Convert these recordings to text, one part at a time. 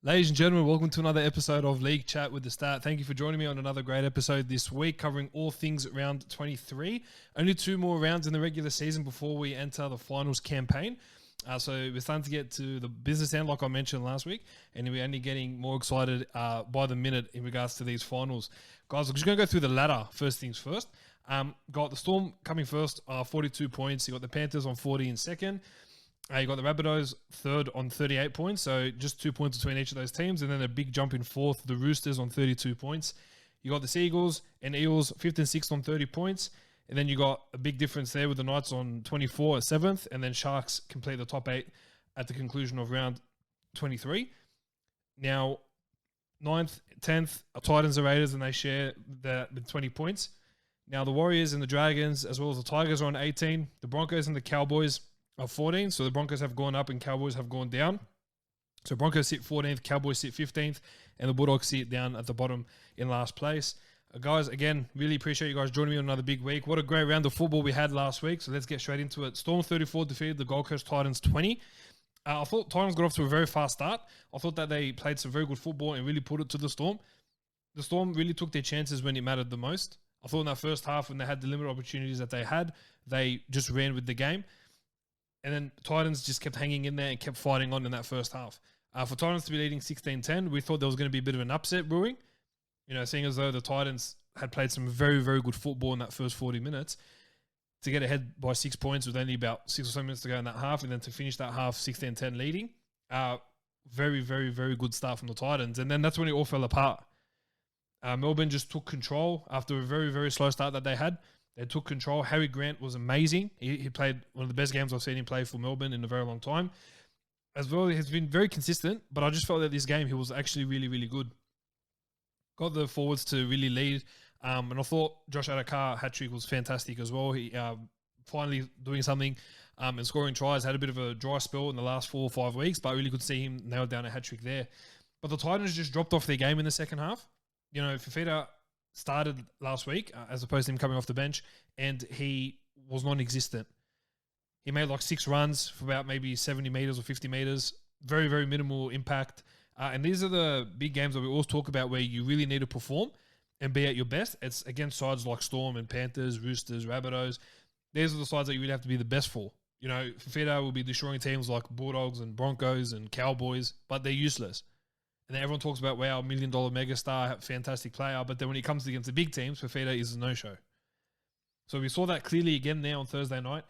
Ladies and gentlemen, welcome to another episode of League Chat with the Stat. Thank you for joining me on another great episode this week, covering all things round 23. Only 2 more rounds in the regular season before we enter the finals campaign. So we're starting to get to the business end, like I mentioned last week, and we're only getting more excited by the minute in regards to these finals. Guys, we're just going to go through the ladder first things first. Got the Storm coming first, 42 points. You got the Panthers on 40 in second. You got the Rabbitohs third on 38 points, so just 2 points between each of those teams, and then a big jump in fourth, the Roosters on 32 points. You got the Seagulls and Eels 5th and 6th on 30 points, and then you got a big difference there with the Knights on 24 at 7th, and then Sharks complete the top 8 at the conclusion of round 23. Now, 9th, 10th, Titans and Raiders, and they share the 20 points. Now, the Warriors and the Dragons, as well as the Tigers, are on 18. The Broncos and the Cowboys are 14, so the Broncos have gone up and Cowboys have gone down. So Broncos sit 14th, Cowboys sit 15th, and the Bulldogs sit down at the bottom in last place. Guys, again, really appreciate you guys joining me on another big week. What a great round of football we had last week, so let's get straight into it. Storm 34 defeated the Gold Coast Titans 20. I thought Titans got off to a very fast start. I thought that they played some very good football and really put it to the Storm. The Storm really took their chances when it mattered the most. I thought in that first half, when they had the limited opportunities that they had, they just ran with the game. And then Titans just kept hanging in there and kept fighting on in that first half. For Titans to be leading 16-10, we thought there was going to be a bit of an upset brewing. You know, seeing as though the Titans had played some very, very good football in that first 40 minutes. To get ahead by 6 points with only about 6 or so minutes to go in that half, and then to finish that half 16-10 leading. Very, very, very good start from the Titans. And then that's when it all fell apart. Melbourne just took control after a very, very slow start that they had. They took control. Harry Grant was amazing. He played one of the best games I've seen him play for Melbourne in a very long time. As well, he's been very consistent, but I just felt that this game he was actually really, really good. Got the forwards to really lead. And I thought Josh Adokar hat-trick was fantastic as well. He finally doing something and scoring tries. Had a bit of a dry spell in the last 4 or 5 weeks, but I really could see him nail down a hat-trick there. But the Titans just dropped off their game in the second half. You know, Fifita started last week as opposed to him coming off the bench, and he was non-existent. He made like 6 runs for about maybe 70 meters or 50 meters. Very, very minimal impact. And these are the big games that we always talk about where you really need to perform and be at your best. It's against sides like Storm and Panthers, Roosters, Rabbitohs. These are the sides that you really have to be the best for. You know, Fifita will be destroying teams like Bulldogs and Broncos and Cowboys, but they're useless. And then everyone talks about, wow, $1 million megastar, fantastic player. But then when he comes against the big teams, Fifita is a no-show. So we saw that clearly again there on Thursday night.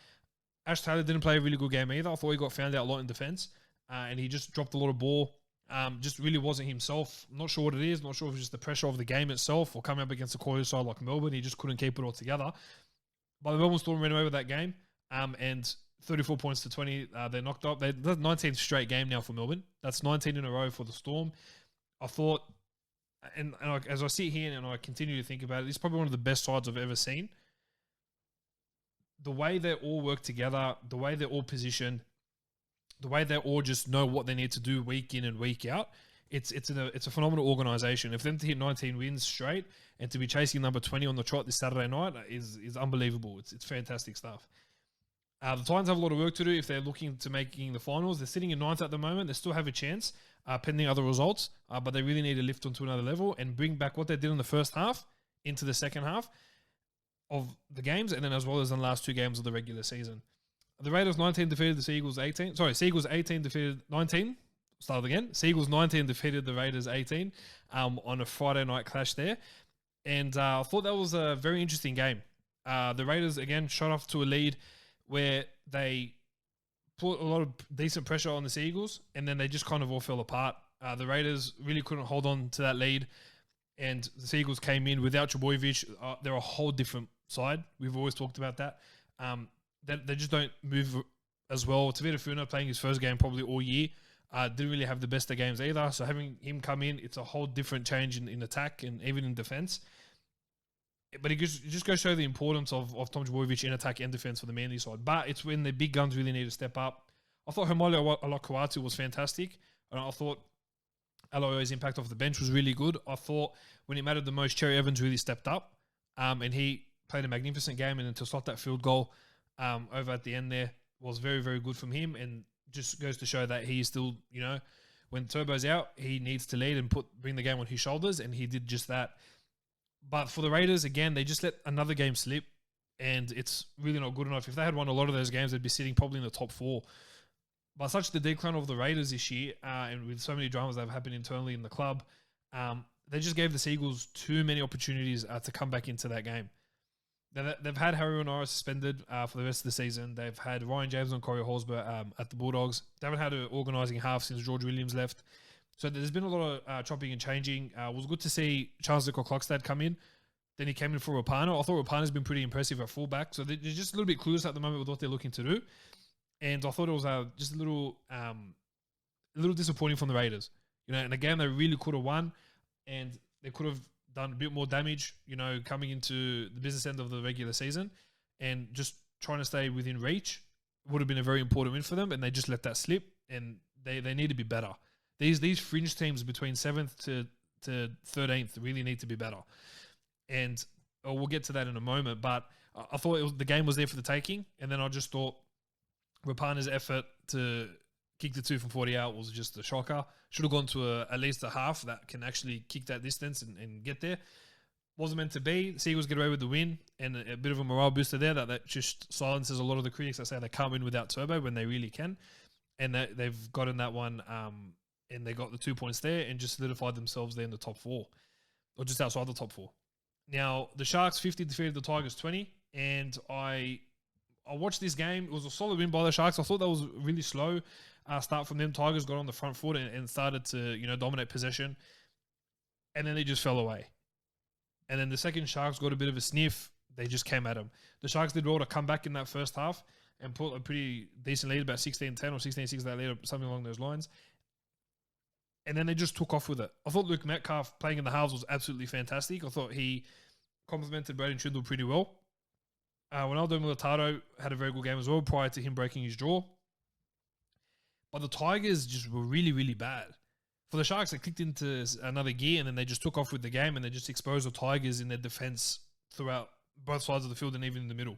Ash Taylor didn't play a really good game either. I thought he got found out a lot in defense. And he just dropped a lot of ball. Just really wasn't himself. I'm not sure what it is. Not sure if it's just the pressure of the game itself or coming up against a quality side like Melbourne. He just couldn't keep it all together. But the Melbourne Storm ran over that game. And 34 points to 20, they knocked up. That's 19th straight game now for Melbourne. That's 19 in a row for the Storm. I thought, and as I sit here and I continue to think about it, it's probably one of the best sides I've ever seen. The way they all work together, the way they're all positioned, the way they all just know what they need to do week in and week out, it's a phenomenal organisation. If them to hit 19 wins straight and to be chasing number 20 on the trot this Saturday night is unbelievable. It's fantastic stuff. The Titans have a lot of work to do if they're looking to making the finals. They're sitting in 9th at the moment. They still have a chance, pending other results, but they really need to lift onto another level and bring back what they did in the first half into the second half of the games, and then as well as in the last 2 games of the regular season. The Raiders 19 defeated the Seagulls 18. Sorry, Seagulls 18 defeated 19. Start again. Seagulls 19 defeated the Raiders 18 on a Friday night clash there. And I thought that was a very interesting game. The Raiders, again, shot off to a lead where they put a lot of decent pressure on the Seagulls, and then they just kind of all fell apart. The Raiders really couldn't hold on to that lead, and the Seagulls came in without Trbojevic. They're a whole different side. We've always talked about that. They just don't move as well. Tavita Funa playing his first game probably all year. Didn't really have the best of games either. So having him come in, it's a whole different change in attack and even in defense. But it just goes to show the importance of Tom Trbojevic in attack and defense for the Manly side. But it's when the big guns really need to step up. I thought Haumole Olokoatu was fantastic. And I thought Aloi's impact off the bench was really good. I thought when it mattered the most, Cherry Evans really stepped up. And he played a magnificent game. And then to slot that field goal over at the end there was very, very good from him. And just goes to show that he is still, when Turbo's out, he needs to lead and bring the game on his shoulders, and he did just that. But for the Raiders, again, they just let another game slip, and it's really not good enough. If they had won a lot of those games, they'd be sitting probably in the top 4. But such the decline of the Raiders this year, and with so many dramas that have happened internally in the club, they just gave the Seagulls too many opportunities to come back into that game. They've had Harry Onara suspended for the rest of the season. They've had Ryan James and Corey Horsburgh at the Bulldogs. They haven't had an organising half since George Williams left. So there's been a lot of chopping and changing. It was good to see Charles Nicol-Klokstad come in. Then he came in for Rapana. I thought Rapana's been pretty impressive at fullback. So they're just a little bit clueless at the moment with what they're looking to do. And I thought it was just a little disappointing from the Raiders. And again, they really could have won, and they could have done a bit more damage, coming into the business end of the regular season, and just trying to stay within reach would have been a very important win for them, and they just let that slip, and they need to be better. These fringe teams between 7th to 13th really need to be better. And we'll get to that in a moment, but I thought the game was there for the taking, and then I just thought Rapana's effort to kick the 2 from 40 out was just a shocker. Should have gone to at least a half that can actually kick that distance and get there. Wasn't meant to be. Seagulls get away with the win, and a bit of a morale booster there that just silences a lot of the critics that say they can't win without Turbo when they really can. And they've gotten that one, and they got the 2 points there and just solidified themselves there in the top 4, or just outside the top 4. Now, the Sharks 50 defeated the Tigers 20, and I watched this game. It was a solid win by the Sharks. I thought that was really slow start from them. Tigers got on the front foot and started to dominate possession, and then they just fell away. And then the second Sharks got a bit of a sniff. They just came at them. The Sharks did well to come back in that first half and put a pretty decent lead, about 16-10 or 16-6 that lead, something along those lines. And then they just took off with it. I thought Luke Metcalf playing in the halves was absolutely fantastic. I thought he complemented Braden Trindle pretty well. Ronaldo Militado had a very good game as well prior to him breaking his jaw. But the Tigers just were really, really bad. For the Sharks, they clicked into another gear, and then they just took off with the game, and they just exposed the Tigers in their defense throughout both sides of the field and even in the middle.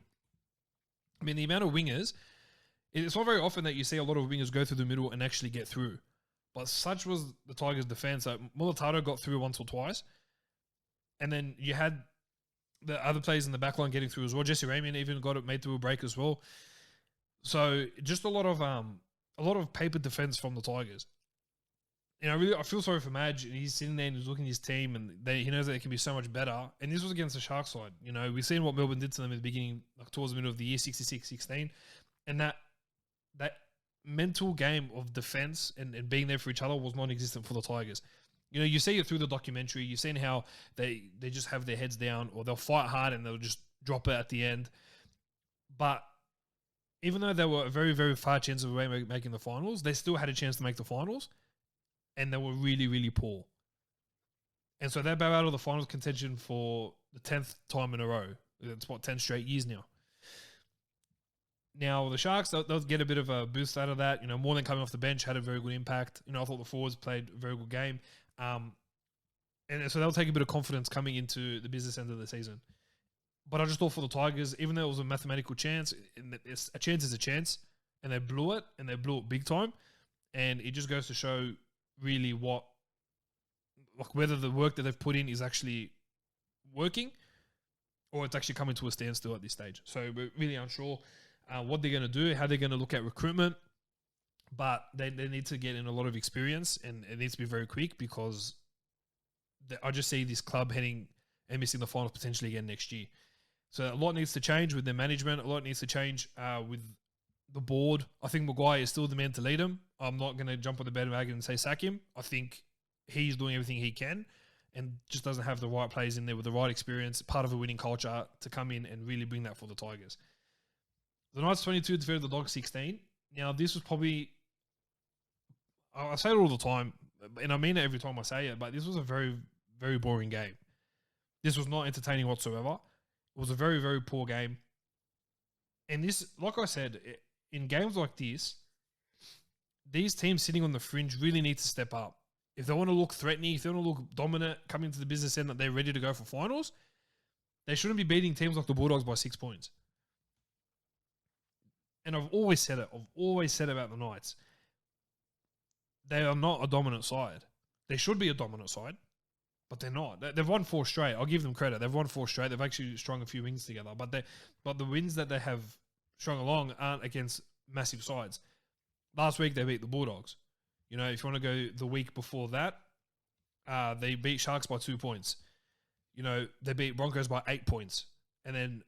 I mean, the amount of wingers, it's not very often that you see a lot of wingers go through the middle and actually get through. But such was the Tigers' defense. Militado got through once or twice, and then you had the other players in the back line getting through as well. Jesse Ramian even got it made through a break as well. So just a lot of paper defense from the Tigers. I feel sorry for Madge. He's sitting there and he's looking at his team, and he knows that it can be so much better. And this was against the Sharks side. We've seen what Melbourne did to them at the beginning, towards the middle of the year, 66-16. And that mental game of defense and being there for each other was non-existent for the Tigers. You see it through the documentary. You've seen how they just have their heads down, or they'll fight hard and they'll just drop it at the end. But even though they were a very, very far chance of making the finals, they still had a chance to make the finals, and they were really, really poor. And so they bow out of the finals contention for the 10th time in a row. It's 10 straight years now. Now, the Sharks, they'll get a bit of a boost out of that. More than coming off the bench, had a very good impact. I thought the forwards played a very good game. And so they'll take a bit of confidence coming into the business end of the season. But I just thought for the Tigers, even though it was a mathematical chance, a chance is a chance, and they blew it big time. And it just goes to show really whether the work that they've put in is actually working, or it's actually coming to a standstill at this stage. So we're really unsure what they're going to do, how they're going to look at recruitment, but they need to get in a lot of experience, and it needs to be very quick, because I just see this club heading and missing the finals potentially again next year. So a lot needs to change with their management. A lot needs to change with the board. I think Maguire is still the man to lead them. I'm not going to jump on the bandwagon and say sack him. I think he's doing everything he can and just doesn't have the right players in there with the right experience, part of a winning culture, to come in and really bring that for the Tigers. The Knights 22 defeated the Dogs 16. Now, this was probably, I say it all the time, and I mean it every time I say it, but this was a very, very boring game. This was not entertaining whatsoever. It was a very, very poor game. And this, like I said, in games like this, these teams sitting on the fringe really need to step up. If they want to look threatening, if they want to look dominant, coming into the business end that they're ready to go for finals, they shouldn't be beating teams like the Bulldogs by 6 points. And I've always said it. I've always said about the Knights. they are not a dominant side. They should be a dominant side, but they're not. They've won 4 straight. I'll give them credit. They've won 4 straight. They've actually strung a few wins together. But the wins that they have strung along aren't against massive sides. Last week, they beat the Bulldogs. You know, if you want to go the week before that, they beat Sharks by 2 points. You know, they beat Broncos by 8 points. And then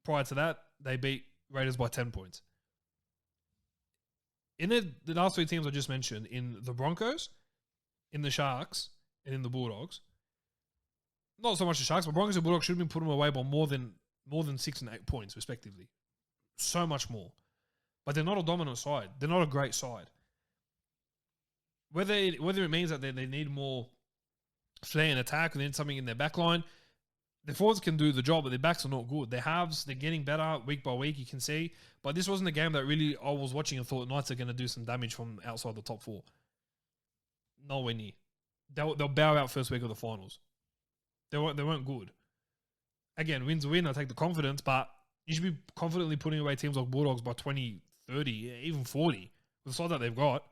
prior to that, they beat Raiders by 10 points. In the last 3 teams I just mentioned, in the Broncos, in the Sharks, and in the Bulldogs, not so much the Sharks, but Broncos and Bulldogs should have been putting them away by more than 6 and 8 points, respectively. So much more. But they're not a dominant side. They're not a great side. Whether it means that they need more flair and attack, or they need something in their back line, the forwards can do the job, but their backs are not good. Their halves, they're getting better week by week, you can see. But this wasn't a game that really I was watching and thought Knights are going to do some damage from outside the top 4. Nowhere near. They'll bow out first week of the finals. They weren't good. Again, win's a win. I take the confidence, but you should be confidently putting away teams like Bulldogs by 20, 30, even 40 with the side that they've got.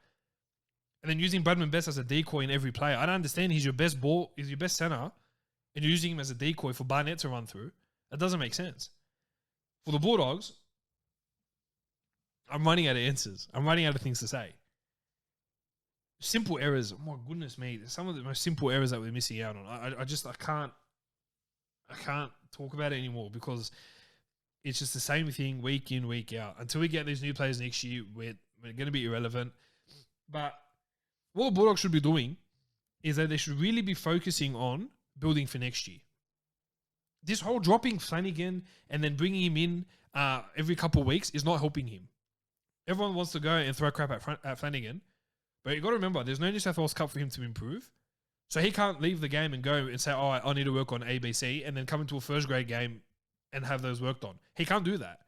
And then using Bradman Best as a decoy in every play. I don't understand. He's your best center, and you're using him as a decoy for Barnett to run through. That doesn't make sense. For the Bulldogs, I'm running out of answers. I'm running out of things to say. Simple errors. Oh my goodness me. Some of the most simple errors that we're missing out on. I can't talk about it anymore because it's just the same thing week in, week out. Until we get these new players next year, we're going to be irrelevant. But what the Bulldogs should be doing is that they should really be focusing on building for next year. This whole dropping Flanagan and then bringing him in every couple of weeks is not helping him. Everyone wants to go and throw crap at Flanagan, but you've got to remember, there's no New South Wales Cup for him to improve. So he can't leave the game and go and say, oh, I need to work on ABC, and then come into a first grade game and have those worked on. He can't do that.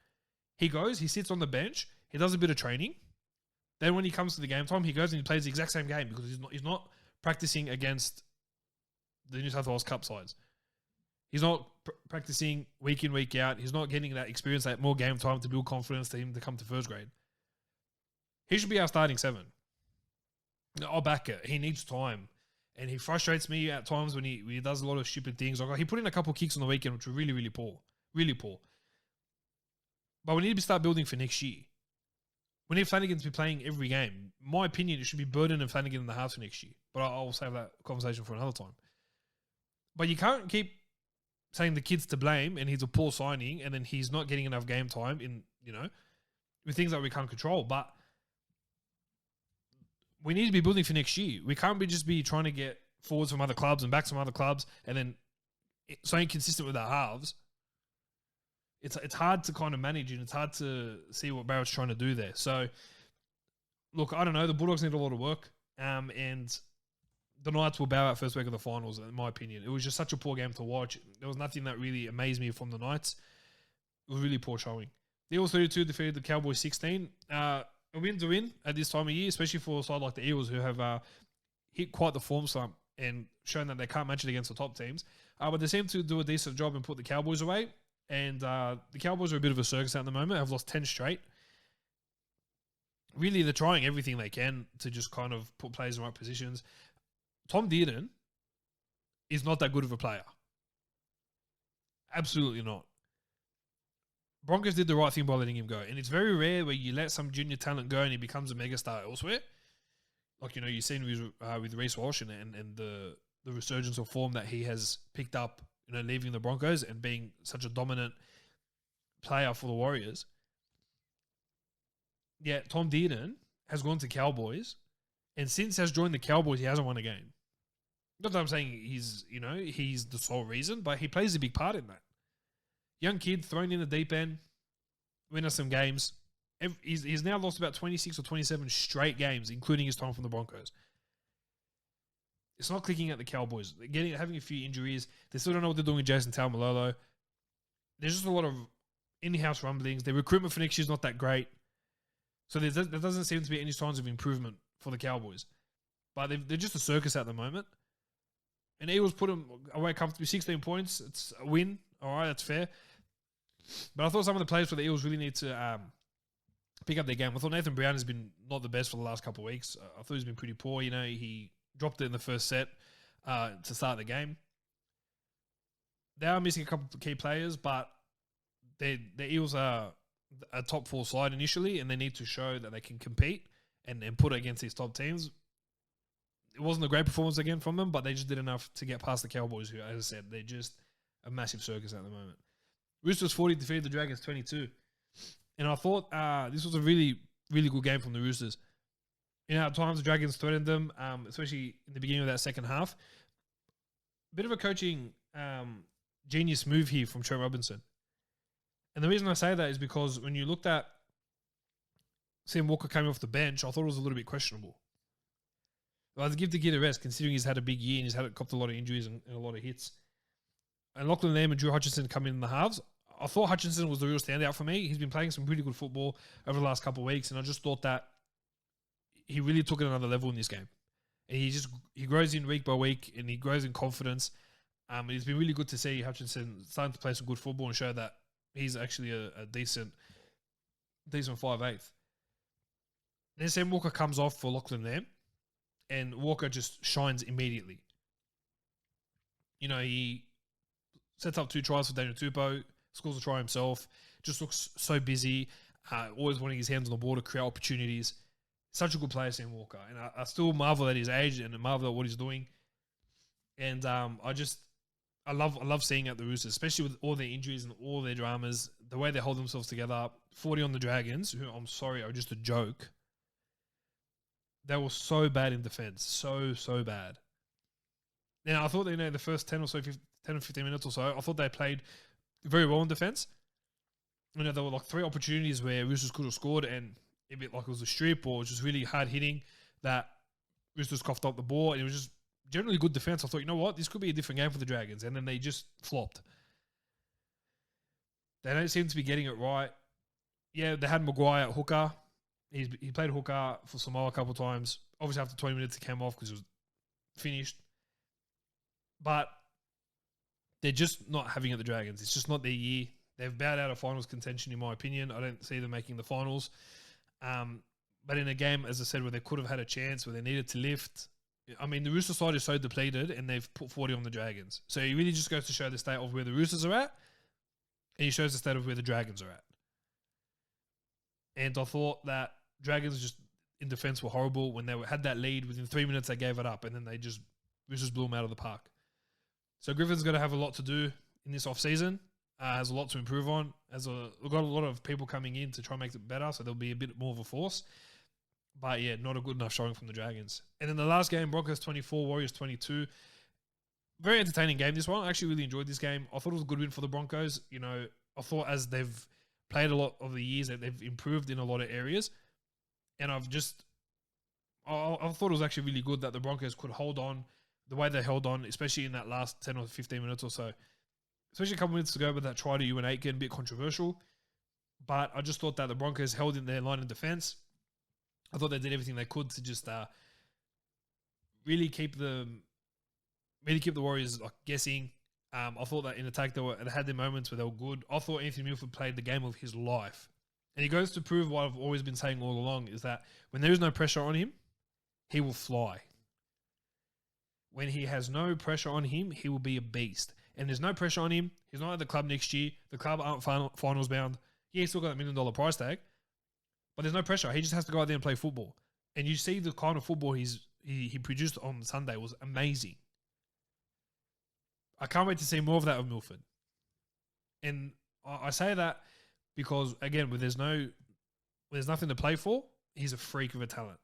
He goes, he sits on the bench, he does a bit of training. Then when he comes to the game time, he goes and he plays the exact same game because he's not practicing against the New South Wales Cup sides. He's not practicing week in, week out. He's not getting that experience, that more game time to build confidence to him to come to first grade. He should be our starting 7. I'll back it. He needs time. And he frustrates me at times when he does a lot of stupid things. Like he put in a couple of kicks on the weekend, which were really, really poor. Really poor. But we need to start building for next year. We need Flanagan to be playing every game. In my opinion, it should be Burden and Flanagan in the halves for next year. But I'll save that conversation for another time. But you can't keep saying the kid's to blame and he's a poor signing and then he's not getting enough game time in, with things that we can't control. But we need to be building for next year. We can't just be trying to get forwards from other clubs and backs from other clubs and then so inconsistent with our halves. It's hard to kind of manage and it's hard to see what Barrett's trying to do there. So, look, I don't know. The Bulldogs need a lot of work. And the Knights will bow out first week of the finals, in my opinion. It was just such a poor game to watch. There was nothing that really amazed me from the Knights. It was really poor showing. The Eagles 32 defeated the Cowboys 16. A win's a win at this time of year, especially for a side like the Eagles who have hit quite the form slump and shown that they can't match it against the top teams. But they seem to do a decent job and put the Cowboys away. And the Cowboys are a bit of a circus at the moment. Have lost 10 straight. Really, they're trying everything they can to just kind of put players in the right positions. Tom Dearden is not that good of a player. Absolutely not. Broncos did the right thing by letting him go. And it's very rare where you let some junior talent go and he becomes a megastar elsewhere. Like, you've seen with Rhys Walsh and the resurgence of form that he has picked up, leaving the Broncos and being such a dominant player for the Warriors. Yeah, Tom Dearden has gone to Cowboys, and since has joined the Cowboys, he hasn't won a game. Not that I'm saying he's the sole reason, but he plays a big part in that. Young kid thrown in the deep end, win us some games. He's now lost about 26 or 27 straight games, including his time from the Broncos. It's not clicking at the Cowboys. They're having a few injuries. They still don't know what they're doing with Jason Taumalolo. There's just a lot of in-house rumblings. Their recruitment for next year is not that great. So there doesn't seem to be any signs of improvement for the Cowboys. But they're just a circus at the moment. And Eagles put them away comfortably, 16 points. It's a win. All right, that's fair. But I thought some of the players for the Eagles really need to pick up their game. I thought Nathan Brown has been not the best for the last couple of weeks. I thought he's been pretty poor. He dropped it in the first set to start the game. They are missing a couple of key players, but the Eels are a top 4 side initially, and they need to show that they can compete and put it against these top teams. It wasn't a great performance again from them, but they just did enough to get past the Cowboys, who, as I said, they're just a massive circus at the moment. Roosters 40 defeated the Dragons 22. And I thought this was a really, really good game from the Roosters. At times the Dragons threatened them, especially in the beginning of that second half. Bit of a coaching genius move here from Trent Robinson. And the reason I say that is because when you looked at Sam Walker coming off the bench, I thought it was a little bit questionable. I'd give the kid a rest, considering he's had a big year and he's copped a lot of injuries and a lot of hits. And Lachlan Lamb and Drew Hutchinson come in the halves. I thought Hutchinson was the real standout for me. He's been playing some pretty good football over the last couple of weeks, and I just thought that he really took it another level in this game. And he grows in week by week, and he grows in confidence. And it's been really good to see Hutchinson starting to play some good football and show that he's actually a decent 5'8". Then Sam Walker comes off for Lachlan Lamb, and Walker just shines immediately. He sets up 2 tries for Daniel Tupou, scores a try himself, just looks so busy, always wanting his hands on the ball to create opportunities. Such a good player, Sam Walker. And I still marvel at his age and marvel at what he's doing. And I love seeing at the Roosters, especially with all their injuries and all their dramas, the way they hold themselves together. 40 on the Dragons, who I'm sorry are just a joke. They were so bad in defense. So bad. Now, I thought, the first 10 or 15 minutes or so, I thought they played very well in defense. There were like 3 opportunities where Roosters could have scored, and a bit like it was a strip or just really hard hitting that Roosters coughed up the ball, and it was just generally good defense. I thought, you know what, this could be a different game for the Dragons, and then they just flopped. They don't seem to be getting it right. Yeah, they had Maguire at hooker. He played hooker for Samoa a couple of times. Obviously, after 20 minutes, he came off because it was finished. But they're just not having it, the Dragons. It's just not their year. They've bowed out of finals contention, in my opinion. I don't see them making the finals. But in a game, as I said, where they could have had a chance, where they needed to lift, the Rooster side is so depleted, and they've put 40 on the Dragons. So it really just goes to show the state of where the Roosters are at, and it shows the state of where the Dragons are at. And I thought that Dragons just in defense were horrible. When they had that lead, within 3 minutes they gave it up, and then Roosters blew them out of the park. So Griffin's going to have a lot to do in this off-season. Has a lot to improve on. We've got a lot of people coming in to try and make it better, so there'll be a bit more of a force. But yeah, not a good enough showing from the Dragons. And then the last game, Broncos 24, Warriors 22. Very entertaining game, this one. I actually really enjoyed this game. I thought it was a good win for the Broncos. I thought as they've played a lot of the years that they've improved in a lot of areas. And I thought it was actually really good that the Broncos could hold on the way they held on, especially in that last 10 or 15 minutes or so. Especially a couple minutes to go with that try to Ewan Aitken, a bit controversial. But I just thought that the Broncos held in their line of defense. I thought they did everything they could to just really keep the Warriors guessing. I thought that in attack they had their moments where they were good. I thought Anthony Milford played the game of his life. And he goes to prove what I've always been saying all along, is that when there is no pressure on him, he will fly. When he has no pressure on him, he will be a beast. And there's no pressure on him. He's not at the club next year. The club aren't finals bound. Yeah, he's still got that $1 million price tag. But there's no pressure. He just has to go out there and play football. And you see the kind of football he produced on Sunday was amazing. I can't wait to see more of that of Milford. And I say that because, again, when there's nothing to play for, he's a freak of a talent.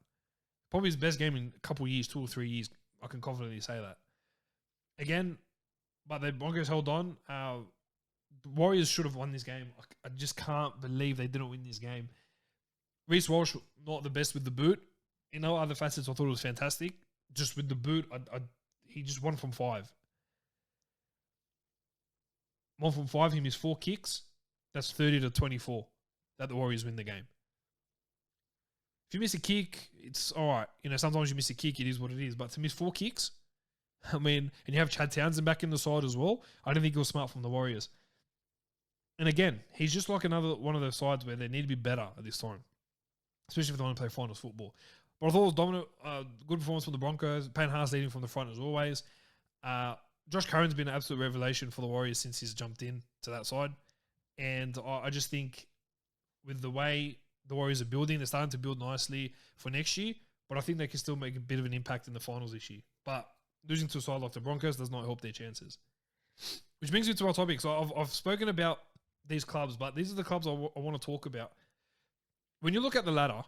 Probably his best game in a couple of years, 2 or 3 years. I can confidently say that. Again, but the Broncos held on. The Warriors should have won this game. I just can't believe they didn't win this game. Rhys Walsh, not the best with the boot. In all other facets, I thought it was fantastic. Just with the boot, he just 1 from 5. 1 from 5, he missed 4 kicks. That's 30-24 that the Warriors win the game. If you miss a kick, it's all right. Sometimes you miss a kick, it is what it is. But to miss 4 kicks, and you have Chad Townsend back in the side as well, I don't think it was smart from the Warriors. And again, he's just like another one of those sides where they need to be better at this time. especially if they want to play finals football. But I thought it was dominant, good performance from the Broncos. Payne Haas leading from the front as always. Josh Curran's been an absolute revelation for the Warriors since he's jumped in to that side. And I just think with the way the Warriors are building, they're starting to build nicely for next year. But I think they can still make a bit of an impact in the finals this year. But losing to a side like the Broncos does not help their chances. Which brings me to our topic. So I've spoken about these clubs, but these are the clubs I want to talk about. When you look at the ladder,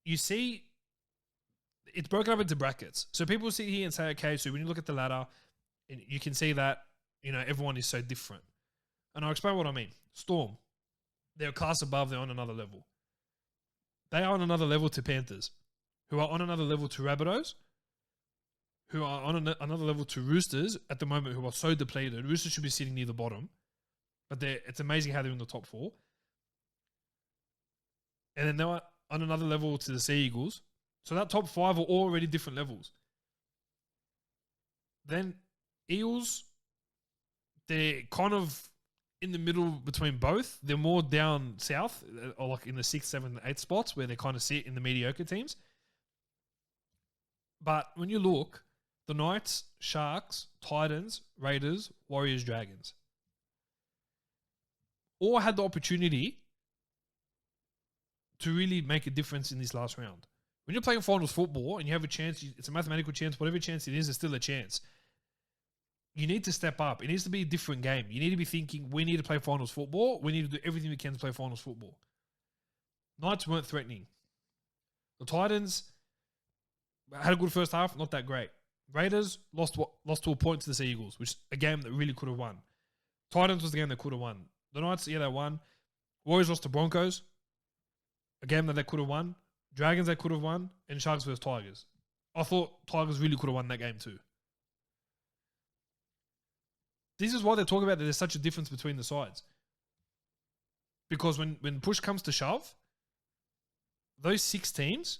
you see it's broken up into brackets. So people sit here and say, okay, so when you look at the ladder, you can see that, everyone is so different. And I'll explain what I mean. Storm, they're a class above, they're on another level. They are on another level to Panthers, who are on another level to Rabbitohs, who are on another level to Roosters at the moment, who are so depleted. Roosters should be sitting near the bottom, but it's amazing how they're in the top 4. And then they're on another level to the Sea Eagles. So that top 5 are already different levels. Then Eels, they're kind of in the middle between both. They're more down south, or like in the 6th, 7th, 8th spots where they kind of sit in the mediocre teams. But when you look, the Knights, Sharks, Titans, Raiders, Warriors, Dragons all had the opportunity to really make a difference in this last round. When you're playing finals football and you have a chance, it's a mathematical chance, whatever chance it is, it's still a chance. You need to step up. It needs to be a different game. You need to be thinking, we need to play finals football. We need to do everything we can to play finals football. Knights weren't threatening. The Titans had a good first half, not that great. Raiders lost to a point to the Sea Eagles, which is a game that really could have won. Titans was the game that could have won. The Knights, they won. Warriors lost to Broncos, a game that they could have won. Dragons, they could have won. And Sharks versus Tigers. I thought Tigers really could have won that game too. This is why they're talking about that there's such a difference between the sides. Because when push comes to shove, those 6 teams,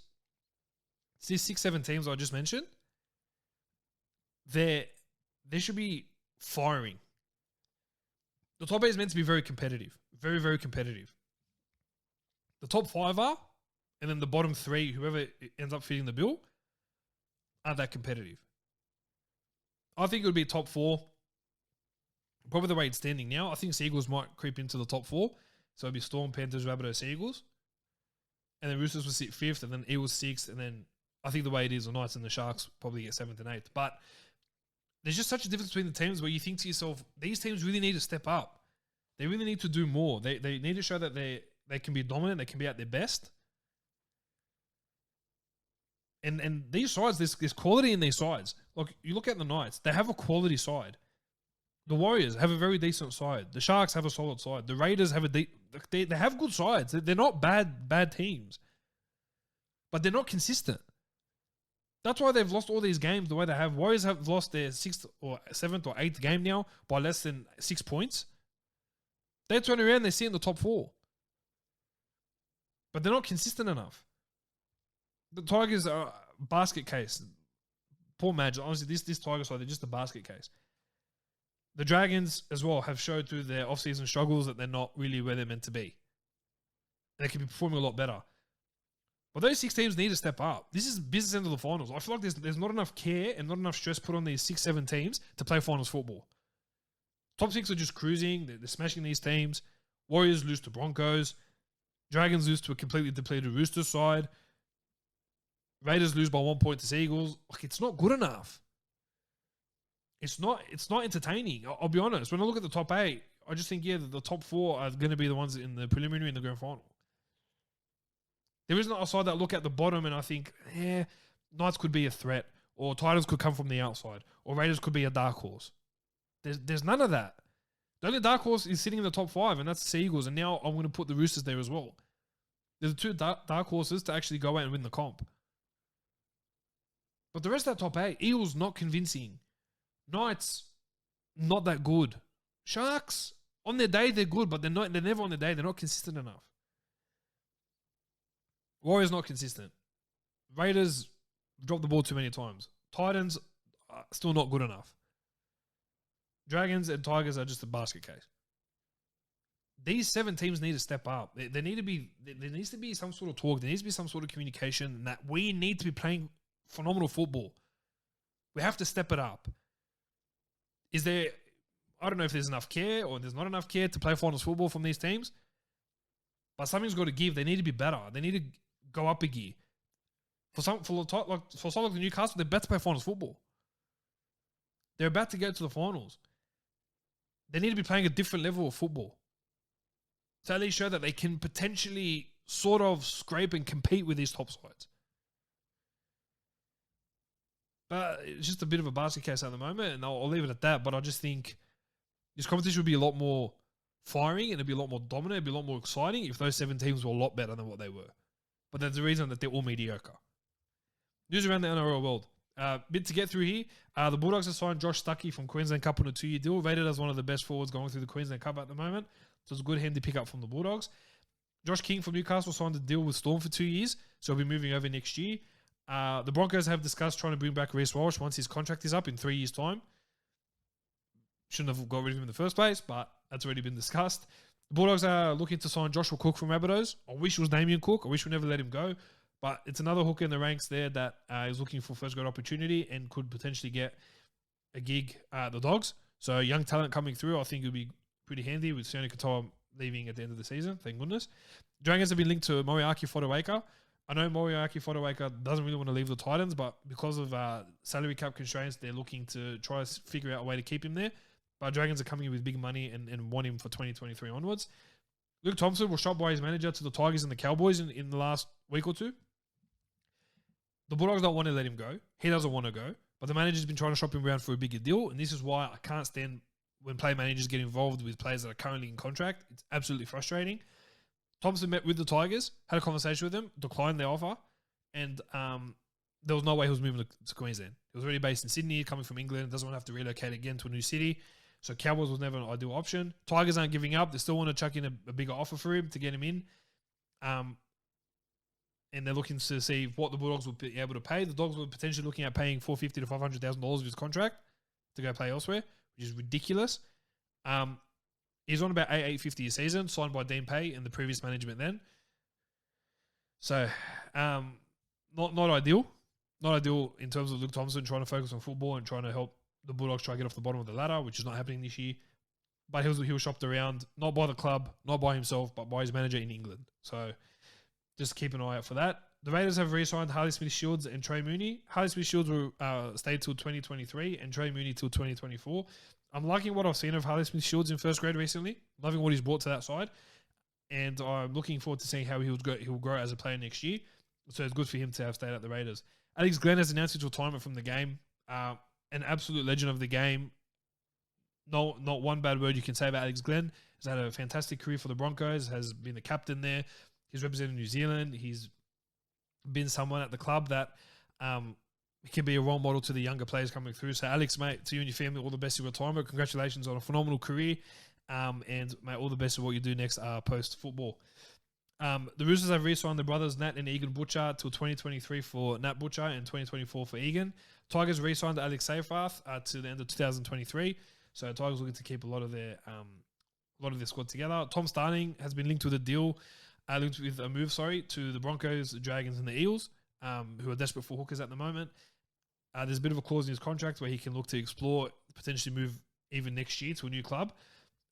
these 6, 7 teams I just mentioned, they should be firing. The top 8 is meant to be very competitive. Very, very competitive. The top 5 are, and then the bottom 3, whoever ends up fitting the bill, aren't that competitive. I think it would be top 4. Probably the way it's standing now. I think Seagulls might creep into the top 4. So it'd be Storm, Panthers, Rabbitohs, Seagulls. And then Roosters will sit 5th, and then Eagles 6th, and then I think the way it is, the Knights and the Sharks probably get 7th and 8th. But there's just such a difference between the teams where you think to yourself, these teams really need to step up. They really need to do more. They need to show that they can be dominant, they can be at their best. And these sides, there's quality in these sides. Look, you look at the Knights, they have a quality side. The Warriors have a very decent side. The Sharks have a solid side. The Raiders have they have good sides. They're not bad teams. But they're not consistent. That's why they've lost all these games the way they have. Warriors have lost their 6th or 7th or 8th game now by less than 6 points. They turn around, they sit in the top 4. But they're not consistent enough. The Tigers are a basket case. Poor Madge. Honestly, this Tiger side, they're just a basket case. The Dragons as well have showed through their off-season struggles that they're not really where they're meant to be. They could be performing a lot better. But those 6 teams need to step up. This is business end of the finals. I feel like there's not enough care and not enough stress put on these 6, 7 teams to play finals football. Top 6 are just cruising. They're smashing these teams. Warriors lose to Broncos. Dragons lose to a completely depleted Roosters side. Raiders lose by 1 point to Sea Eagles. Like, it's not good enough. It's not entertaining. I'll be honest. When I look at the top 8, I just think, the top 4 are going to be the ones in the preliminary and the grand final. There isn't a side that look at the bottom and I think, Knights could be a threat, or Titans could come from the outside, or Raiders could be a dark horse. There's none of that. The only dark horse is sitting in the top 5, and that's the Sea Eagles, and now I'm going to put the Roosters there as well. There's 2 dark horses to actually go out and win the comp. But the rest of that top 8, Eels not convincing. Knights, not that good. Sharks, on their day, they're good, but they're never on their day. They're not consistent enough. Warriors not consistent. Raiders drop the ball too many times. Titans still not good enough. Dragons and Tigers are just a basket case. these 7 teams need to step up. There needs to be some sort of talk. There needs to be some sort of communication that we need to be playing phenomenal football. We have to step it up. Is there, I don't know if there's enough care or there's not enough care to play finals football from these teams, but something's got to give. They need to be better. They need to go up a gear. For someone like the Newcastle, they're about to play finals football. They're about to go to the finals. They need to be playing a different level of football to at least show that they can potentially sort of scrape and compete with these top sides. But it's just a bit of a basket case at the moment, and I'll leave it at that. But I just think this competition would be a lot more firing and it'd be a lot more dominant, it'd be a lot more exciting if those 7 teams were a lot better than what they were. But there's a reason that they're all mediocre. News around the NRL world. Bit to get through here. The Bulldogs have signed Josh Stuckey from Queensland Cup on a 2-year deal, rated as one of the best forwards going through the Queensland Cup at the moment. So it's a good handy pick up from the Bulldogs. Josh King from Newcastle signed a deal with Storm for 2 years, so he'll be moving over next year. The Broncos have discussed trying to bring back Rhys Walsh once his contract is up in 3 years' time. Shouldn't have got rid of him in the first place, but that's already been discussed. The Bulldogs are looking to sign Joshua Cook from Rabbitohs. I wish it was Damien Cook. I wish we never let him go. But it's another hooker in the ranks there that is looking for first grade opportunity and could potentially get a gig at the Dogs. So young talent coming through, I think it would be pretty handy with Sione Katoa leaving at the end of the season. Thank goodness. Dragons have been linked to Moriaki Fotuaika. I know Moriaki Fotuaika doesn't really want to leave the Titans, but because of salary cap constraints, they're looking to try to figure out a way to keep him there. But Dragons are coming in with big money and want him for 2023 onwards. Luke Thompson was shot by his manager to the Tigers and the Cowboys in the last week or two. The Bulldogs don't want to let him go. He doesn't want to go. But the manager's been trying to shop him around for a bigger deal. And this is why I can't stand when play managers get involved with players that are currently in contract. It's absolutely frustrating. Thompson met with the Tigers, had a conversation with them, declined their offer. And there was no way he was moving to Queensland. He was already based in Sydney, coming from England, doesn't want to have to relocate again to a new city. So Cowboys was never an ideal option. Tigers aren't giving up. They still want to chuck in a bigger offer for him to get him in. And they're looking to see what the Bulldogs will be able to pay. The Dogs were potentially looking at paying $450,000 to $500,000 of his contract to go play elsewhere, which is ridiculous. He's on about $850 a season, signed by Dean Pay and the previous management then. So, not ideal. Not ideal in terms of Luke Thompson trying to focus on football and trying to help the Bulldogs try to get off the bottom of the ladder, which is not happening this year. But he was shopped around, not by the club, not by himself, but by his manager in England. So, just keep an eye out for that. The Raiders have re-signed Harley Smith-Shields and Trey Mooney. Harley Smith-Shields will stay till 2023 and Trey Mooney till 2024. I'm liking what I've seen of Harley Smith-Shields in first grade recently. Loving what he's brought to that side. And I'm looking forward to seeing how he'll grow as a player next year. So it's good for him to have stayed at the Raiders. Alex Glenn has announced his retirement from the game. An absolute legend of the game. Not one bad word you can say about Alex Glenn. He's had a fantastic career for the Broncos, has been the captain there. He's represented New Zealand. He's been someone at the club that can be a role model to the younger players coming through. So, Alex, mate, to you and your family, all the best in retirement. Congratulations on a phenomenal career. And, mate, all the best in what you do next post-football. The Roosters have re-signed the brothers Nat and Egan Butcher till 2023 for Nat Butcher and 2024 for Egan. Tigers re-signed Alex Seyfarth to the end of 2023. So, Tigers looking to keep a lot of their squad together. Tom Starling has been linked with a deal. Linked with a move, to the Broncos, the Dragons, and the Eels, who are desperate for hookers at the moment. There's a bit of a clause in his contract where he can look to explore, potentially move even next year to a new club.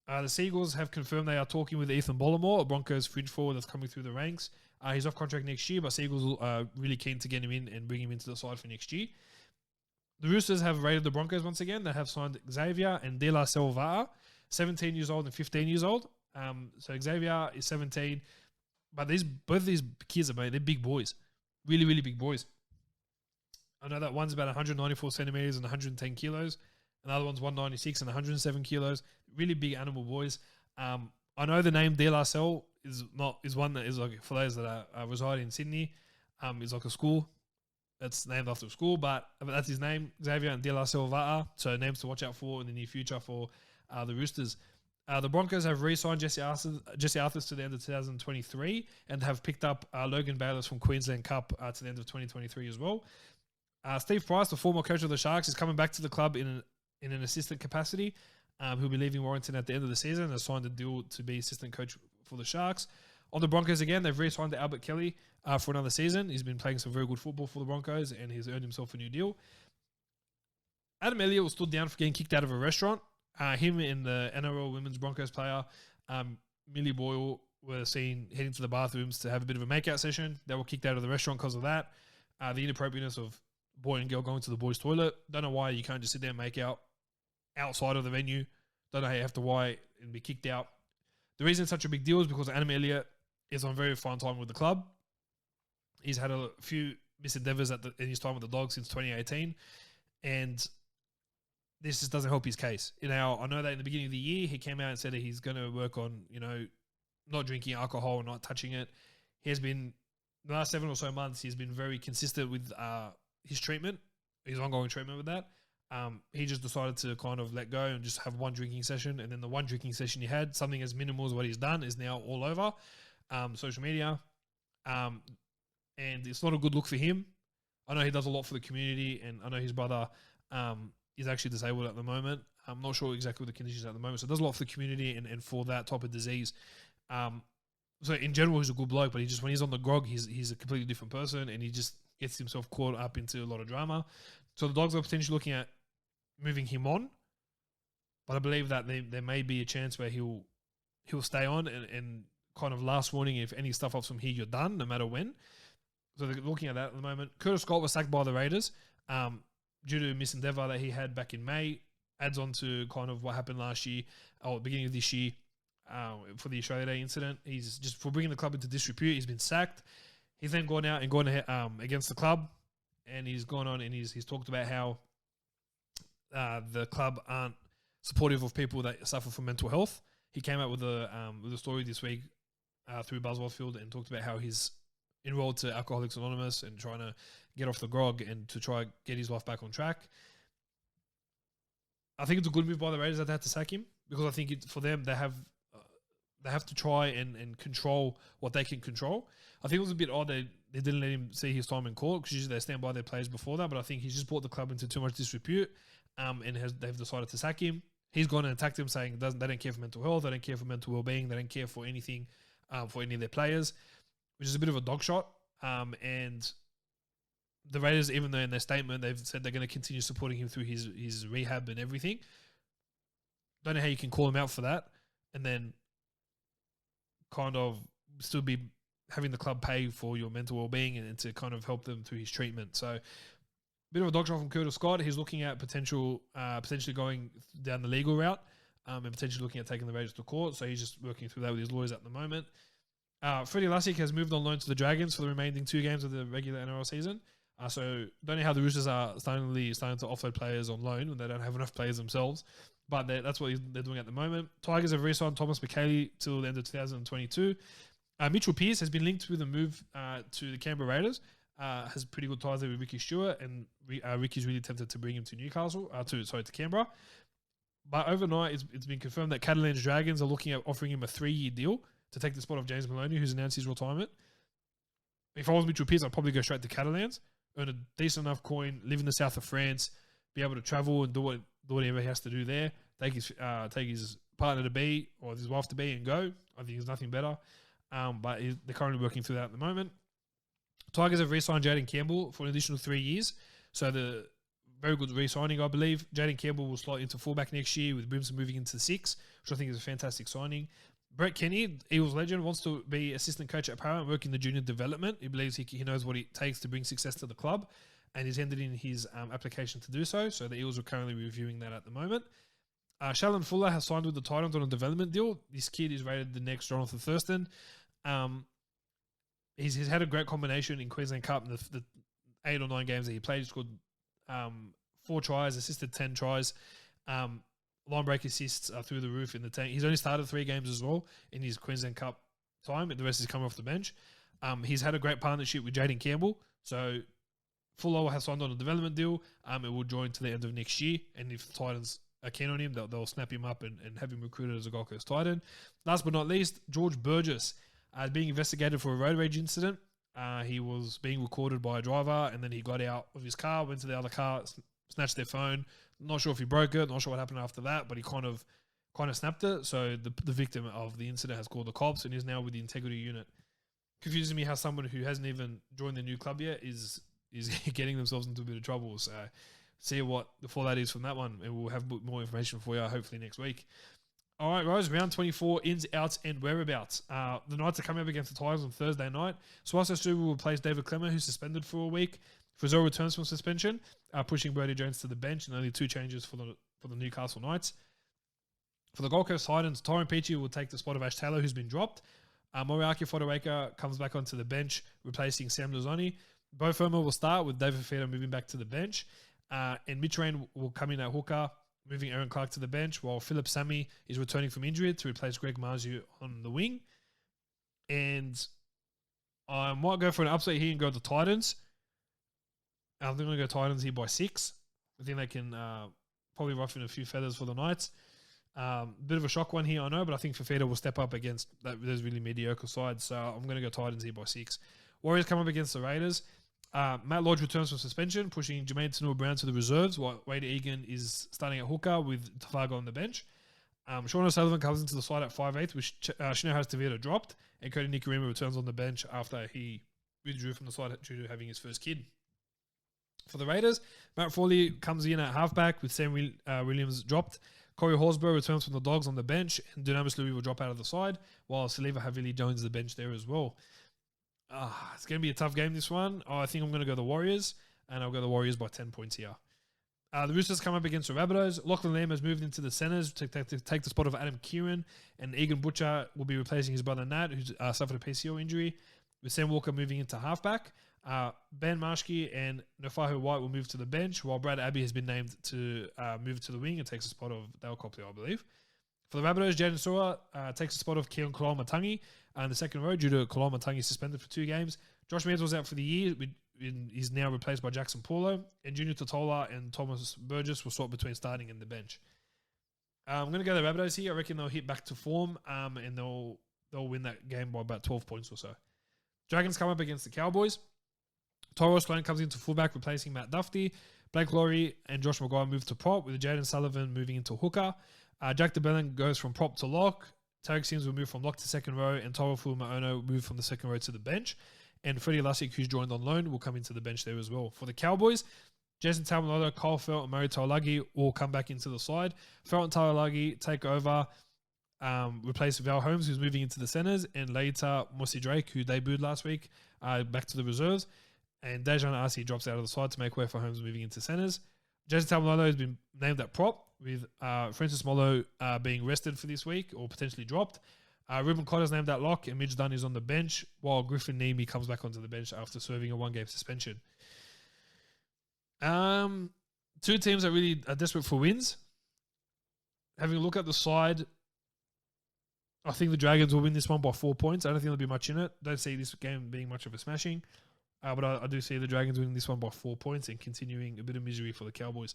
The Seagulls have confirmed they are talking with Ethan Bollamore, a Broncos fringe forward that's coming through the ranks. He's off contract next year, but Seagulls are really keen to get him in and bring him into the side for next year. The Roosters have raided the Broncos once again. They have signed Xavier and De La Silva, 17 years old and 15 years old. So Xavier is 17. But both these kids they're big boys. Really, really big boys. I know that one's about 194 centimeters and 110 kilos. Another one's 196 and 107 kilos. Really big animal boys. I know the name De La Salle is one that is like, for those that reside in Sydney, is like a school that's named after a school, but that's his name, Xavier and De La Silva. So names to watch out for in the near future for the Roosters. The Broncos have re-signed Jesse Arthurs to the end of 2023 and have picked up Logan Bayless from Queensland Cup to the end of 2023 as well. Steve Price, the former coach of the Sharks, is coming back to the club in an assistant capacity. who'll be leaving Warrington at the end of the season and has signed a deal to be assistant coach for the Sharks. On the Broncos again, they've re-signed Albert Kelly for another season. He's been playing some very good football for the Broncos and he's earned himself a new deal. Adam Elliott was stood down for getting kicked out of a restaurant. Him and the NRL Women's Broncos player, Millie Boyle, were seen heading to the bathrooms to have a bit of a makeout session. They were kicked out of the restaurant because of that. The inappropriateness of boy and girl going to the boys' toilet. Don't know why you can't just sit there and make out outside of the venue. Don't know how you have to why and be kicked out. The reason it's such a big deal is because Adam Elliott is on very fine time with the club. He's had a few misendeavours in his time with the Dogs since 2018, and this just doesn't help his case. I know that in the beginning of the year, he came out and said that he's going to work on, not drinking alcohol and not touching it. He has been, the last 7 or so months, he's been very consistent with his treatment, his ongoing treatment with that. He just decided to kind of let go and just have one drinking session. And then the one drinking session he had, something as minimal as what he's done, is now all over social media. And it's not a good look for him. I know he does a lot for the community, and I know his brother is actually disabled at the moment. I'm not sure exactly what the conditions are at the moment. So it does a lot for the community and for that type of disease. So in general, he's a good bloke, but when he's on the grog, he's a completely different person, and he just gets himself caught up into a lot of drama. So the Dogs are potentially looking at moving him on, but I believe that there may be a chance where he'll stay on and kind of last warning, if any stuff ups from here, you're done, no matter when. So they're looking at that at the moment. Curtis Scott was sacked by the Raiders due to a misendeavour that he had back in May. Adds on to kind of what happened last year, or beginning of this year, for the Australia Day incident. He's just, for bringing the club into disrepute, he's been sacked. He's then gone out and gone against the club, and he's gone on and he's talked about how the club aren't supportive of people that suffer from mental health. He came out with a story this week through Buzz Wildfield and talked about how he's enrolled to Alcoholics Anonymous and trying to get off the grog and to try get his life back on track. I think it's a good move by the Raiders that they had to sack him, because I think for them they have to try and control what they can control. I think it was a bit odd they didn't let him see his time in court, because usually they stand by their players before that, but I think he's just brought the club into too much disrepute, and they've decided to sack him. He's gone and attacked him, saying they don't care for mental health, they don't care for mental well-being, they don't care for anything for any of their players, which is a bit of a dog shot. And the Raiders, even though in their statement they've said they're going to continue supporting him through his rehab and everything, don't know how you can call him out for that and then kind of still be having the club pay for your mental well-being and to kind of help them through his treatment. So bit of a dog shot from Curtis Scott. He's looking at potentially going down the legal route and potentially looking at taking the Raiders to court. So he's just working through that with his lawyers at the moment. Freddie Lussick has moved on loan to the Dragons for the remaining 2 games of the regular NRL season. So don't know how the Roosters are starting to offload players on loan when they don't have enough players themselves. But that's what they're doing at the moment. Tigers have re-signed Thomas McKaylee till the end of 2022. Mitchell Pearce has been linked with a move to the Canberra Raiders. Has pretty good ties there with Ricky Stewart, and Ricky's really tempted to bring him to to Canberra. But overnight, it's been confirmed that Catalans Dragons are looking at offering him a 3-year deal to take the spot of James Maloney, who's announced his retirement. If I was Mitchell Pearce, I'd probably go straight to Catalans, earn a decent enough coin, live in the south of France, be able to travel and do whatever he has to do there, take his partner to be or his wife to be and go. I think there's nothing better. But they're currently working through that at the moment. Tigers have re-signed Jaden Campbell for an additional 3 years. So the very good re-signing, I believe. Jaden Campbell will slot into fullback next year with Brimson moving into the 6, which I think is a fantastic signing. Brett Kenny, Eagles legend, wants to be assistant coach at Parramatta and work in the junior development. He believes he knows what it takes to bring success to the club, and he's handed in his application to do so. So the Eagles are currently reviewing that at the moment. Shaolin Fuller has signed with the Titans on a development deal. This kid is rated the next Jonathan Thurston. He's had a great combination in Queensland Cup in the 8 or 9 games that he played. He scored 4 tries, assisted 10 tries. Line break assists are through the roof in the tank. He's only started 3 games as well in his Queensland Cup time. The rest is coming off the bench. He's had a great partnership with Jaden Campbell. So Fuller has signed on a development deal. It will join to the end of next year. And if the Titans are keen on him, they'll snap him up and have him recruited as a Gold Coast Titan. Last but not least, George Burgess is being investigated for a road rage incident. He was being recorded by a driver, and then he got out of his car, went to the other car, snatched their phone, Not sure if he broke it. Not sure what happened after that, but he kind of snapped it. So the victim of the incident has called the cops and is now with the integrity unit. Confuses me how someone who hasn't even joined the new club yet is getting themselves into a bit of trouble. So see what the fallout is from that one, and we'll have more information for you hopefully next week. All right, guys, round 24, ins, outs, and whereabouts. The Knights are coming up against the Tigers on Thursday night. Suaso Subu will replace David Clemmer, who's suspended for a week. Frizzell returns from suspension, pushing Brody Jones to the bench, and only 2 changes for the Newcastle Knights. For the Gold Coast Titans, Tyrone Peachy will take the spot of Ash Taylor, who's been dropped. Moriaki Fodawaker comes back onto the bench, replacing Sam Lozani. Bo Firma will start, with David Fafita moving back to the bench. And Mitch Rain will come in at hooker, moving Aaron Clark to the bench, while Philip Sammy is returning from injury to replace Greg Marzu on the wing. And I might go for an upset here and go the Titans. I think I'm going to go Titans here by 6. I think they can probably rough in a few feathers for the Knights. Bit of a shock one here, I know, but I think Fafita will step up against those really mediocre sides. So I'm going to go Titans here by 6. Warriors come up against the Raiders. Matt Lodge returns from suspension, pushing Jermaine Tanua-Brown to the reserves, while Wade Egan is starting at hooker with Tafaga on the bench. Sean O'Sullivan comes into the side at 5'8", which Shino has Tavita dropped, and Cody Nikarima returns on the bench after he withdrew from the side due to having his first kid. For the Raiders, Matt Frawley comes in at halfback with Sam Williams dropped. Corey Horsburgh returns from the Dogs on the bench, and Dunamis Louis will drop out of the side, while Saliva Havili joins the bench there as well. It's going to be a tough game, this one. I think I'm going to go the Warriors, and I'll go the Warriors by 10 points here. The Roosters come up against the Rabbitohs. Lachlan Lamb has moved into the centres to take the spot of Adam Kieran, and Egan Butcher will be replacing his brother Nat, who's suffered a PCL injury, with Sam Walker moving into halfback. Ben Marshke and Nafahu White will move to the bench, while Brad Abbey has been named to move to the wing and takes the spot of Dale Copley, I believe. For the Rabbitohs, Jaden Sora takes the spot of Keon Kalamatangi in the second row due to Kalamatangi suspended for 2 games. Josh Meads was out for the year. He's now replaced by Jackson Paulo. And Junior Totola and Thomas Burgess will swap between starting and the bench. I'm going to go the Rabbitohs here. I reckon they'll hit back to form and they'll win that game by about 12 points or so. Dragons come up against the Cowboys. Tyrell Sloan comes into fullback, replacing Matt Duffy. Blake Laurie and Josh Maguire move to prop, with Jaden Sullivan moving into hooker. Jack DeBellin goes from prop to lock. Tarek Sims will move from lock to second row, and Tyrell Fumaono will move from the second row to the bench. And Freddie Lussick, who's joined on loan, will come into the bench there as well. For the Cowboys, Jason Tamalolo, Kyle Felt, and Murray Taulagi will come back into the side. Felt and Taulagi take over, replace Val Holmes, who's moving into the centres, and later Mossy Drake, who debuted last week, back to the reserves. And Dejan Arce drops out of the side to make way for Holmes moving into centres. Jason Tamalolo has been named at prop, with Francis Mollo being rested for this week or potentially dropped. Ruben Cotter's named at lock, and Midge Dunn is on the bench, while Griffin Neame comes back onto the bench after serving a 1-game suspension. 2 teams that really are desperate for wins. Having a look at the side, I think the Dragons will win this one by 4 points. I don't think there'll be much in it. Don't see this game being much of a smashing. But I do see the Dragons winning this one by 4 points and continuing a bit of misery for the Cowboys.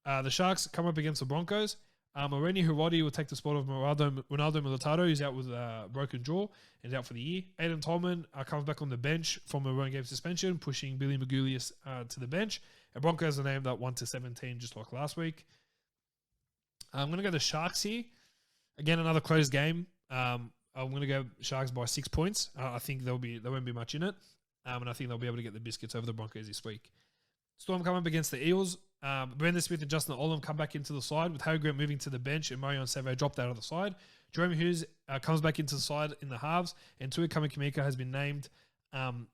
The Sharks come up against the Broncos. Moreni Hiroti will take the spot of Ronaldo Militado, who's out with a broken jaw and is out for the year. Aidan Tolman comes back on the bench from a 1-game suspension, pushing Billy Magulius to the bench. And Broncos are named at 1-17, just like last week. I'm going to go the Sharks here. Again, another close game. I'm going to go Sharks by 6 points. I think there won't be much in it. And I think they'll be able to get the biscuits over the Broncos this week. Storm come up against the Eels. Brandon Smith and Justin Olam come back into the side, with Harry Grant moving to the bench and Marion Savo dropped out of the side. Jeremy Hughes comes back into the side in the halves, and Tui Kamikimika has been named on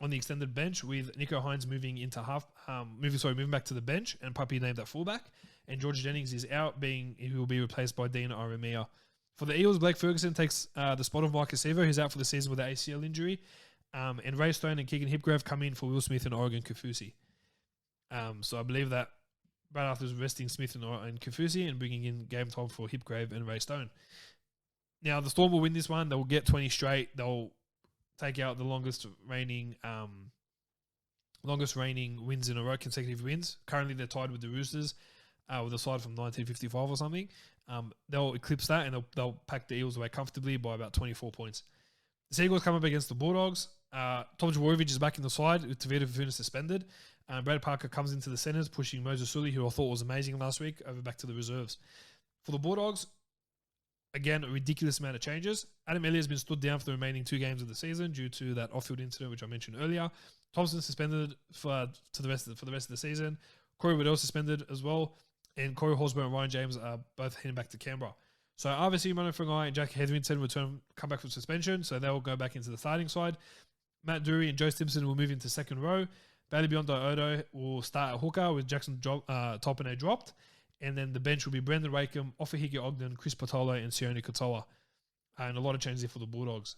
the extended bench, with Nico Hines moving into moving back to the bench, and Puppy named at fullback. And George Jennings is out, he will be replaced by Dean Aramea. For the Eels, Blake Ferguson takes the spot of Marcus Sevo, who's out for the season with an ACL injury. And Ray Stone and Keegan Hipgrave come in for Will Smith and Oregon Kafusi. So I believe that Brad Arthur's resting Smith and Kafusi and bringing in game time for Hipgrave and Ray Stone. Now, the Storm will win this one. They will get 20 straight. They'll take out the longest reigning wins in a row, consecutive wins. Currently, they're tied with the Roosters, with a side from 1955 or something. They'll eclipse that, and they'll pack the Eels away comfortably by about 24 points. The Seagulls come up against the Bulldogs. Tom Jaworowicz is back in the side with Tavita Fafuna suspended. Brad Parker comes into the centres, pushing Moses Sully, who I thought was amazing last week, over back to the reserves. For the Bulldogs, again, a ridiculous amount of changes. Adam Elliott has been stood down for the remaining 2 games of the season due to that off-field incident, which I mentioned earlier. Thompson suspended for the rest of the season. Corey Waddell suspended as well. And Corey Horsburgh and Ryan James are both heading back to Canberra. So RVC, Mano Frangai and Jack Hetherington come back from suspension, so they'll go back into the starting side. Matt Dury and Joe Stimson will move into second row. Bailey Biondo Odo will start at hooker with Jackson Topine dropped. And then the bench will be Brendan Wakeham, Ofahiki Ogden, Chris Patolo, and Sione Katoa. And a lot of changes here for the Bulldogs.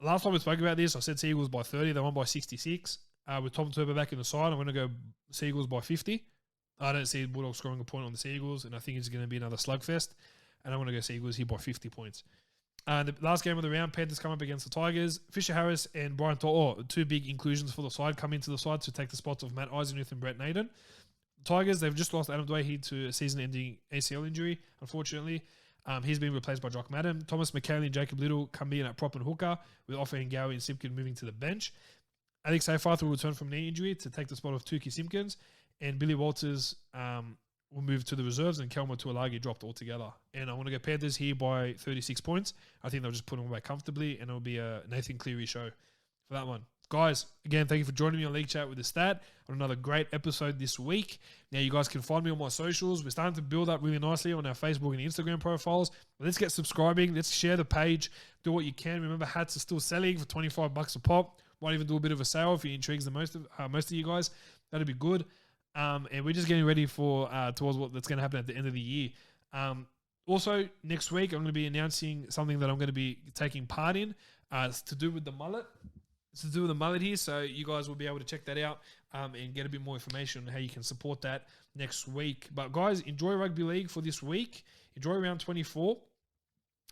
Last time we spoke about this, I said Seagulls by 30. They won by 66. With Tom Turbo back in the side, I'm going to go Seagulls by 50. I don't see the Bulldogs scoring a point on the Seagulls, and I think it's going to be another slugfest. And I want to go Seagulls here by 50 points. The last game of the round, Panthers come up against the Tigers. Fisher Harris and Brian To'o, 2 big inclusions for the side, come into the side to take the spots of Matt Eisenhuth and Brett Naden. Tigers, they've just lost Adam Dwayne to a season-ending ACL injury, unfortunately. He's been replaced by Jock Madden. Thomas McKaylee and Jacob Little come in at prop and hooker, with Offa and Gowie and Simpkin moving to the bench. Alex Seyfarth will return from knee injury to take the spot of Tukey Simpkins, and Billy Walters will move to the reserves, and Kelma Tuolagi dropped altogether. And I want to go Panthers here by 36 points. I think they'll just put them away comfortably, and it'll be a Nathan Cleary show for that one. Guys, again, thank you for joining me on League Chat with the Stat on another great episode this week. Now, you guys can find me on my socials. We're starting to build up really nicely on our Facebook and Instagram profiles. Let's get subscribing. Let's share the page. Do what you can. Remember, hats are still selling for $25 a pop. Might even do a bit of a sale if it intrigues the most of you guys. That'd be good. And we're just getting ready for towards what's going to happen at the end of the year. Also, next week, I'm going to be announcing something that I'm going to be taking part in. It's to do with the mullet. It's to do with the mullet here, so you guys will be able to check that out and get a bit more information on how you can support that next week. But guys, enjoy rugby league for this week. Enjoy round 24.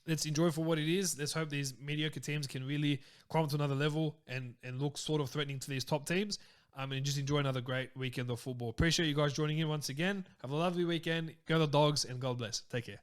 Let's enjoy for what it is. Let's hope these mediocre teams can really climb to another level and look sort of threatening to these top teams. And just enjoy another great weekend of football. Appreciate you guys joining in once again. Have a lovely weekend. Go the Dogs, and God bless. Take care.